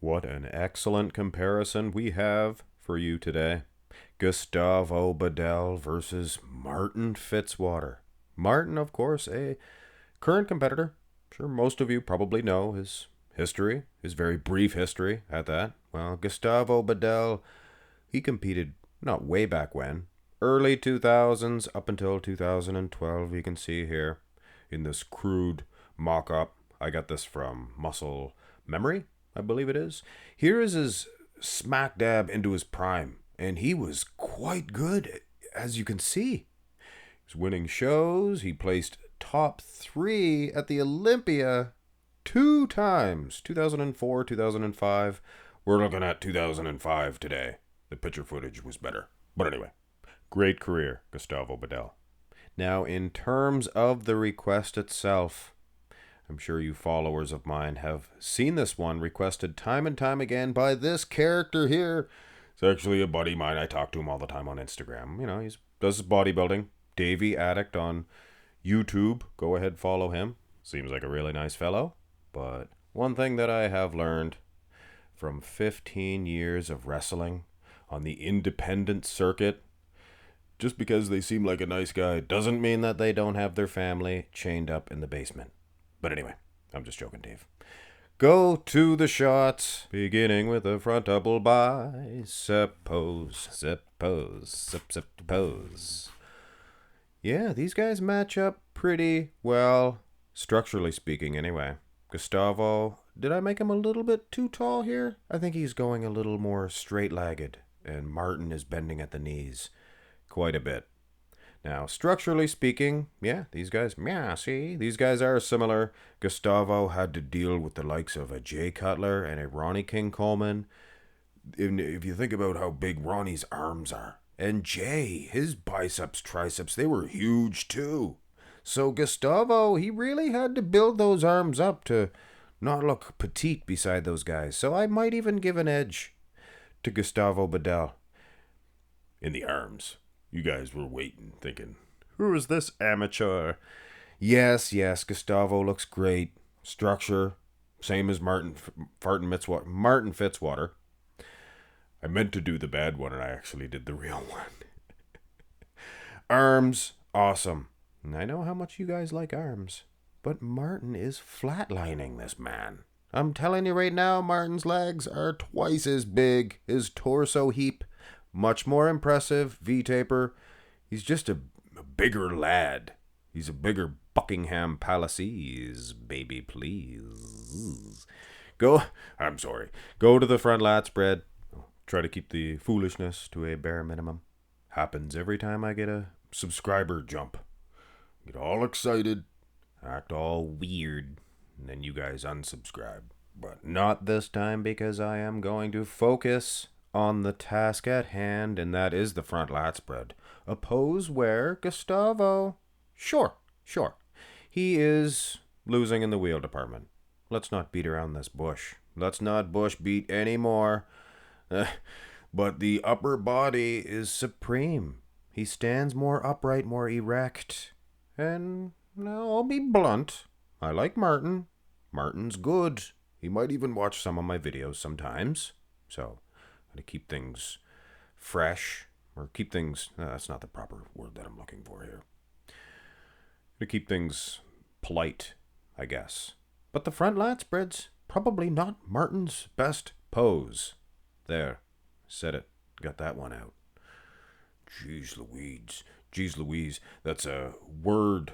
What an excellent comparison we have for you today. Gustavo Badell versus Martin Fitzwater. Martin, of course, a current competitor. Sure, most of you probably know his history, his very brief history at that. Well, Gustavo Badell, he competed not way back when, early 2000s up until 2012, you can see here in this crude mock-up. I got this from Muscle Memory, I believe it is. Here is his smack dab into his prime, and he was quite good, as you can see. He's winning shows. He placed top 3 at the Olympia 2 times, 2004, 2005. We're looking at 2005 today. The picture footage was better. But anyway, great career, Gustavo Badell. Now, in terms of the request itself, I'm sure you followers of mine have seen this one requested time and time again by this character here. It's actually a buddy of mine. I talk to him all the time on Instagram. You know, he does his bodybuilding. Davey Addict on YouTube. Go ahead, follow him. Seems like a really nice fellow. But one thing that I have learned from 15 years of wrestling on the independent circuit, just because they seem like a nice guy doesn't mean that they don't have their family chained up in the basement. But anyway, I'm just joking, Dave. Go to the shots, beginning with a front double bicep pose, zip pose, zip pose. Yeah, these guys match up pretty well, structurally speaking anyway. Gustavo, did I make him a little bit too tall here? I think he's going a little more straight-legged, and Martin is bending at the knees quite a bit. Now, structurally speaking, yeah, these guys are similar. Gustavo had to deal with the likes of a Jay Cutler and a Ronnie King Coleman. If you think about how big Ronnie's arms are, and Jay, his biceps, triceps, they were huge too. So Gustavo, he really had to build those arms up to not look petite beside those guys. So I might even give an edge to Gustavo Badell in the arms. You guys were waiting, thinking, who is this amateur? Yes, Gustavo looks great. Structure, same as Martin Fitzwater. I meant to do the bad one, and I actually did the real one. Arms, awesome. And I know how much you guys like arms, but Martin is flatlining this man. I'm telling you right now, Martin's legs are twice as big. His torso heap, much more impressive. V-taper. He's just a bigger lad. He's a bigger Buckingham Palaces, baby, please. Go to the front lat spread. Try to keep the foolishness to a bare minimum. Happens every time I get a subscriber jump. Get all excited, act all weird, and then you guys unsubscribe. But not this time, because I am going to focus on the task at hand, and that is the front lat spread. A pose where Gustavo, sure, he is losing in the wheel department. Let's not beat around this bush. Let's not bush beat anymore. But the upper body is supreme. He stands more upright, more erect. And now I'll be blunt. I like Martin. Martin's good. He might even watch some of my videos sometimes. So, to keep things fresh, or keep things, that's not the proper word that I'm looking for here. To keep things polite, I guess. But the front lat spread's probably not Martin's best pose. There, said it. Got that one out. Jeez Louise. That's a word,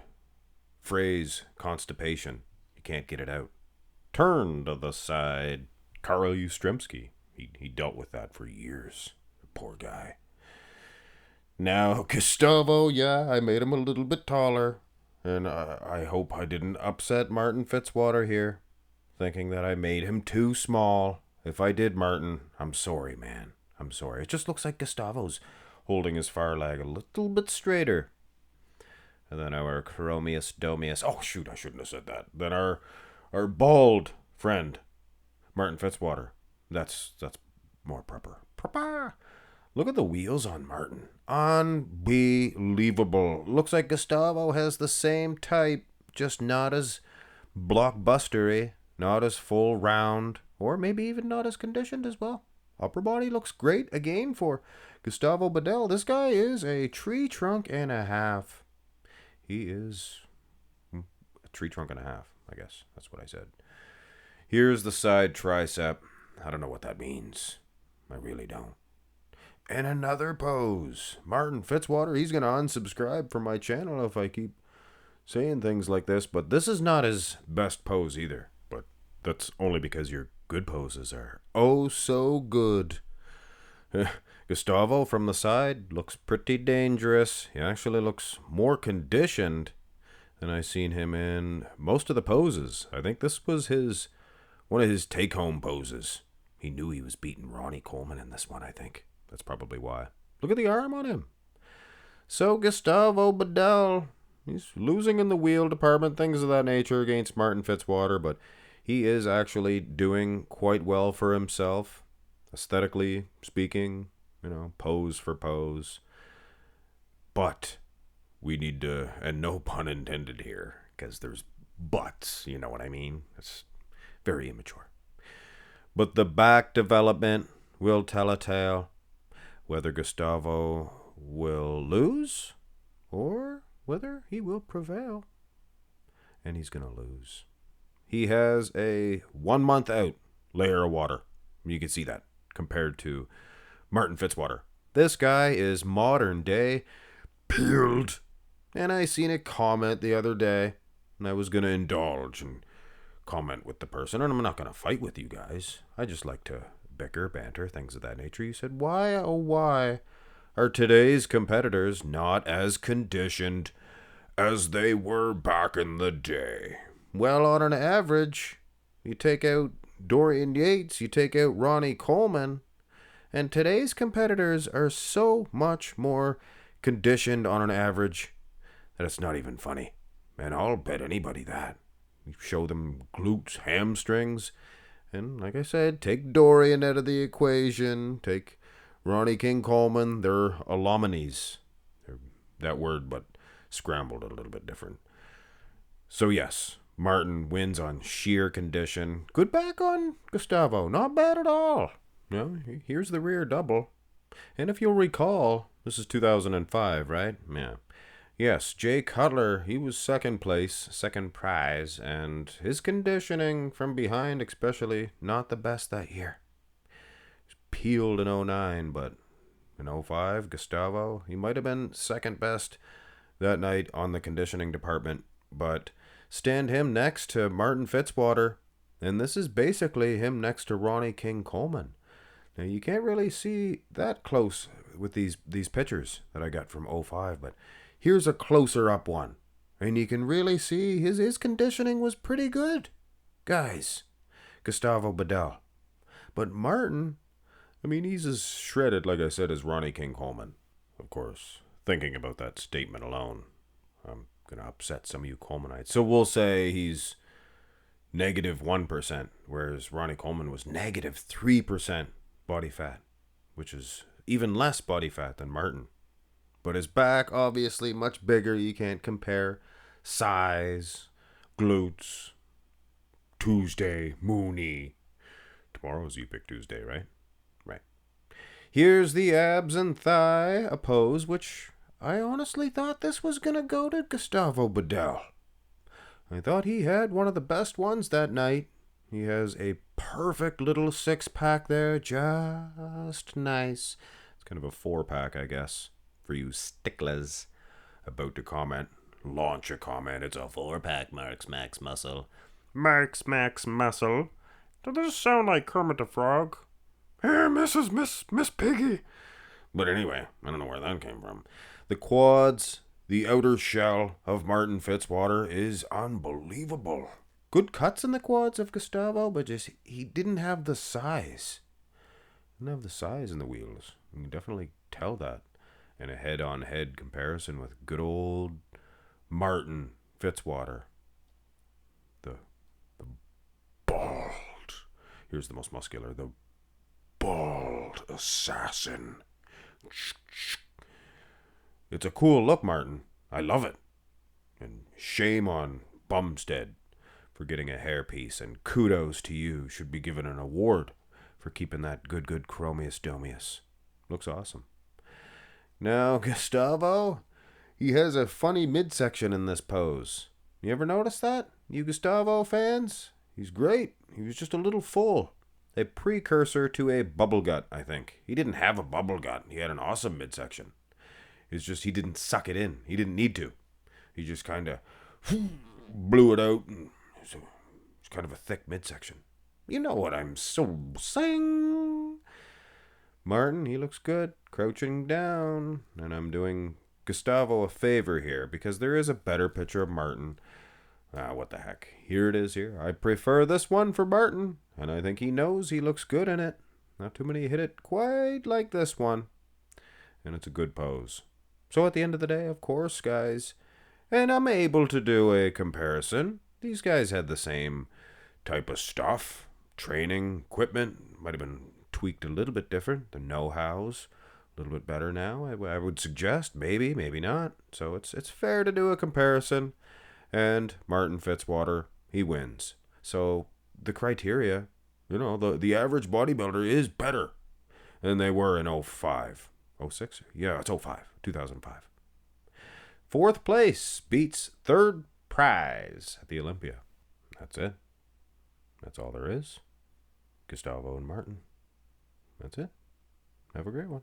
phrase, constipation. You can't get it out. Turn to the side. Karl Yastrzemski. He dealt with that for years. Poor guy. Now, Gustavo, yeah, I made him a little bit taller. And I hope I didn't upset Martin Fitzwater here, thinking that I made him too small. If I did, Martin, I'm sorry, man. I'm sorry. It just looks like Gustavo's holding his far leg a little bit straighter. And then our Chromius Domius. Oh, shoot, I shouldn't have said that. Then our bald friend, Martin Fitzwater. That's more proper. Look at the wheels on Martin. Unbelievable. Looks like Gustavo has the same type, just not as blockbustery, not as full round. or maybe even not as conditioned as well. Upper body looks great again for Gustavo Badell. This guy is a tree trunk and a half. He is a tree trunk and a half, I guess. That's what I said. Here's the side tricep. I don't know what that means. I really don't. And another pose. Martin Fitzwater, he's going to unsubscribe from my channel if I keep saying things like this. But this is not his best pose either. But that's only because your good poses are oh so good. Gustavo from the side looks pretty dangerous. He actually looks more conditioned than I've seen him in most of the poses. I think this was one of his take-home poses. He knew he was beating Ronnie Coleman in this one, I think. That's probably why. Look at the arm on him. So Gustavo Badell, he's losing in the wheel department, things of that nature against Martin Fitzwater, but he is actually doing quite well for himself, aesthetically speaking, pose for pose. But we need to, and no pun intended here, because there's buts, you know what I mean? It's very immature. But the back development will tell a tale. Whether Gustavo will lose or whether he will prevail. And he's going to lose. He has a 1 month out layer of water. You can see that compared to Martin Fitzwater. This guy is modern day peeled. And I seen a comment the other day, and I was going to indulge and comment with the person. And I'm not going to fight with you guys. I just like to bicker, banter, things of that nature. You said, why, oh why, are today's competitors not as conditioned as they were back in the day? Well, on an average, you take out Dorian Yates, you take out Ronnie Coleman, and today's competitors are so much more conditioned on an average that it's not even funny. And I'll bet anybody that. You show them glutes, hamstrings, and like I said, take Dorian out of the equation. Take Ronnie King Coleman. They're alumines. They're that word, but scrambled a little bit different. So yes, Martin wins on sheer condition. Good back on Gustavo. Not bad at all. Here's the rear double. And if you'll recall, this is 2005, right? Yeah. Yes, Jay Cutler, he was second place, second prize, and his conditioning from behind especially, not the best that year. He was peeled in 09, but in 05, Gustavo, he might have been second best that night on the conditioning department, but stand him next to Martin Fitzwater, and this is basically him next to Ronnie King Coleman. Now, you can't really see that close with these pictures that I got from 05, but here's a closer up one. And you can really see his conditioning was pretty good. Guys, Gustavo Badell. But Martin, he's as shredded, like I said, as Ronnie King Coleman. Of course, thinking about that statement alone, I'm going to upset some of you Colemanites. So we'll say he's -1%, whereas Ronnie Coleman was -3% body fat, which is even less body fat than Martin. But his back, obviously, much bigger. You can't compare size, glutes, Tuesday, Mooney. Tomorrow's You Pick Tuesday, right? Right. Here's the abs and thigh, a pose which I honestly thought this was going to go to Gustavo Badell. I thought he had one of the best ones that night. He has a perfect little six-pack there, just nice. It's kind of a four-pack, I guess. For you sticklers about to comment, launch a comment. It's a 4-pack, Mark's Max Muscle. Mark's Max Muscle? Does this sound like Kermit the Frog? Hey, Miss Piggy. But anyway, I don't know where that came from. The quads, the outer shell of Martin Fitzwater is unbelievable. Good cuts in the quads of Gustavo, but just he didn't have the size. He didn't have the size in the wheels. You can definitely tell that. In a head-on-head comparison with good old Martin Fitzwater. The bald. Here's the most muscular. The bald assassin. It's a cool look, Martin. I love it. And shame on Bumstead for getting a hairpiece, and kudos to you. Should be given an award for keeping that good chromius domius. Looks awesome. Now, Gustavo, he has a funny midsection in this pose. You ever notice that? You Gustavo fans? He's great. He was just a little full. A precursor to a bubble gut, I think. He didn't have a bubble gut. He had an awesome midsection. It's just he didn't suck it in. He didn't need to. He just kind of blew it out. And it's kind of a thick midsection. You know what I'm so saying. Martin, he looks good, crouching down. And I'm doing Gustavo a favor here because there is a better picture of Martin. What the heck. Here it is here. I prefer this one for Martin, and I think he knows he looks good in it. Not too many hit it quite like this one. And it's a good pose. So at the end of the day, of course, guys, and I'm able to do a comparison. These guys had the same type of stuff. Training, equipment, might have been tweaked a little bit different. The know-hows, a little bit better now, I would suggest. Maybe, maybe not. So it's fair to do a comparison. And Martin Fitzwater, he wins. So the criteria, the average bodybuilder is better than they were in 05. 06? Yeah, it's 05. 2005. Fourth place beats third prize at the Olympia. That's it. That's all there is. Gustavo and Martin. That's it. Have a great one.